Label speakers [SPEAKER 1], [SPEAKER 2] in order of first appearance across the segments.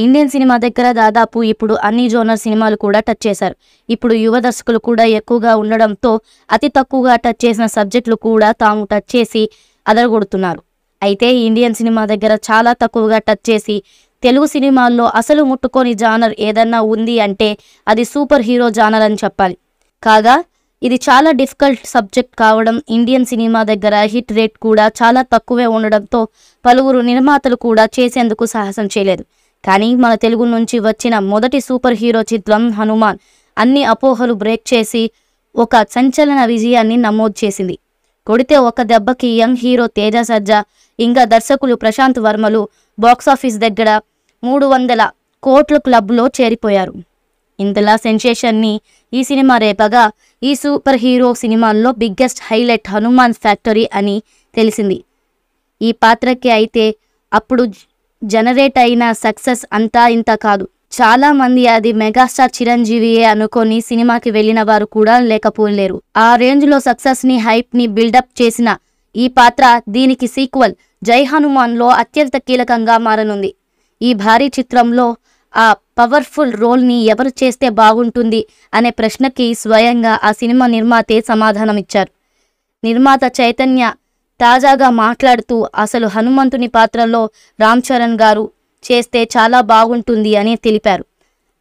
[SPEAKER 1] Indian cinema దగ్గర దాదాపు ఇప్పుడు అన్ని జోనర్ సినిమాలు కూడా టచ్ చేశారు. ఇప్పుడు యువ దర్శకులు కూడా ఎక్కువగా ఉండడంతో అతి తక్కువగా టచ్ చేసిన సబ్జెక్టులు కూడా తాము టచ్ చేసి అదరగొడుతున్నారు. అయితే ఇండియన్ సినిమా దగ్గర చాలా తక్కువగా టచ్ చేసి తెలుగు సినిమాల్లో అసలు ముట్టుకోని జానర్ ఏదన్నా ఉంది అంటే అది సూపర్ హీరో జానర్ అని చెప్పాలి. కాగా ఇది చాలా డిఫికల్ట్ సబ్జెక్ట్ కావడం, ఇండియన్ సినిమా దగ్గర హిట్ రేట్ కూడా చాలా తక్కువే ఉండడంతో పలువురు నిర్మాతలు కూడా చేసేందుకు సాహసం చేయలేదు. కానీ మన తెలుగు నుంచి వచ్చిన మొదటి సూపర్ హీరో చిత్రం హనుమాన్ అన్ని అపోహలు బ్రేక్ చేసి ఒక సంచలన విజయాన్ని నమోదు చేసింది. కొడితే ఒక దెబ్బకి యంగ్ హీరో తేజ సజ్జా ఇంకా దర్శకులు ప్రశాంత్ వర్మలు బాక్సాఫీస్ దగ్గర 300 కోట్ల క్లబ్లో చేరిపోయారు. ఇంతలా సెన్సేషన్ని ఈ సినిమా రేపగా ఈ సూపర్ హీరో సినిమాల్లో బిగ్గెస్ట్ హైలైట్ హనుమాన్ ఫ్యాక్టరీ అని తెలిసింది. ఈ పాత్రకి అయితే అప్పుడు జనరేట్ అయిన సక్సెస్ అంతా ఇంత కాదు. చాలా మంది అది మెగాస్టార్ చిరంజీవియే అనుకొని సినిమాకి వెళ్ళిన వారు కూడా లేకపోలేరు. ఆ రేంజ్ లో సక్సెస్ ని హైప్ ని బిల్డప్ చేసిన ఈ పాత్ర దీనికి సీక్వెల్ జై హనుమాన్ లో అత్యంత కీలకంగా మారనుంది. ఈ భారీ చిత్రంలో ఆ పవర్ఫుల్ రోల్ ని ఎవరు చేస్తే బాగుంటుంది అనే ప్రశ్నకి స్వయంగా ఆ సినిమా నిర్మాతే సమాధానమిచ్చారు. నిర్మాత చైతన్య తాజాగా మాట్లాడుతూ అసలు హనుమంతుని పాత్రలో రామ్ చరణ్ గారు చేస్తే చాలా బాగుంటుంది అని తెలిపారు.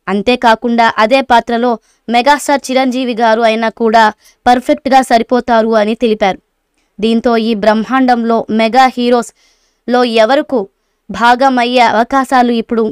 [SPEAKER 1] అంతేకాకుండా అదే పాత్రలో మెగాస్టార్ చిరంజీవి గారు అయినా కూడా పర్ఫెక్ట్గా సరిపోతారు అని తెలిపారు. దీంతో ఈ బ్రహ్మాండంలో మెగా హీరోస్లో ఎవరికి భాగమయ్యే అవకాశాలు ఇప్పుడు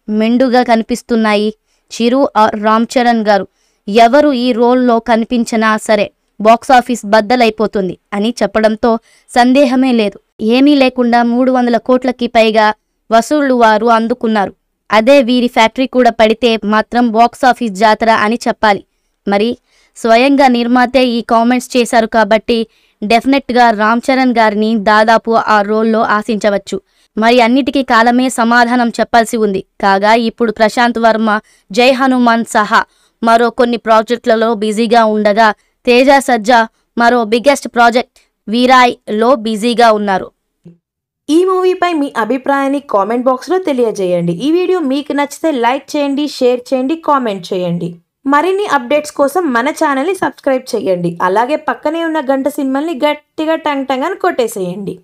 [SPEAKER 1] మెండుగా కనిపిస్తున్నాయి. చిరు రామ్ చరణ్ గారు ఎవరు ఈ రోల్లో కనిపించినా సరే బాక్సాఫీస్ బద్దలైపోతుంది అని చెప్పడంతో సందేహమే లేదు. ఏమీ లేకుండా 300 కోట్లకి పైగా వసూళ్లు వారు అందుకున్నారు. అదే వీరి ఫ్యాక్టరీ కూడా పడితే మాత్రం బాక్సాఫీస్ జాతర అని చెప్పాలి. మరి స్వయంగా నిర్మాతే ఈ కామెంట్స్ చేశారు కాబట్టి డెఫినెట్గా రామ్ చరణ్ గారిని దాదాపు ఆ రోల్లో ఆశించవచ్చు. మరి అన్నిటికీ కాలమే సమాధానం చెప్పాల్సి ఉంది. కాగా ఇప్పుడు ప్రశాంత్ వర్మ జై హనుమాన్ సహా మరో కొన్ని ప్రాజెక్టులలో బిజీగా ఉండగా తేజ సజ్జా మరో బిగ్గెస్ట్ ప్రాజెక్ట్ వీరాయ్లో బిజీగా ఉన్నారు.
[SPEAKER 2] ఈ మూవీపై మీ అభిప్రాయాన్ని కామెంట్ బాక్స్లో తెలియజేయండి. ఈ వీడియో మీకు నచ్చితే లైక్ చేయండి, షేర్ చేయండి, కామెంట్ చేయండి. మరిన్ని అప్డేట్స్ కోసం మన ఛానల్ని సబ్స్క్రైబ్ చేయండి. అలాగే పక్కనే ఉన్న గంట సింబల్ని గట్టిగా టంగ్ టంగ్ అని కొట్టేసేయండి.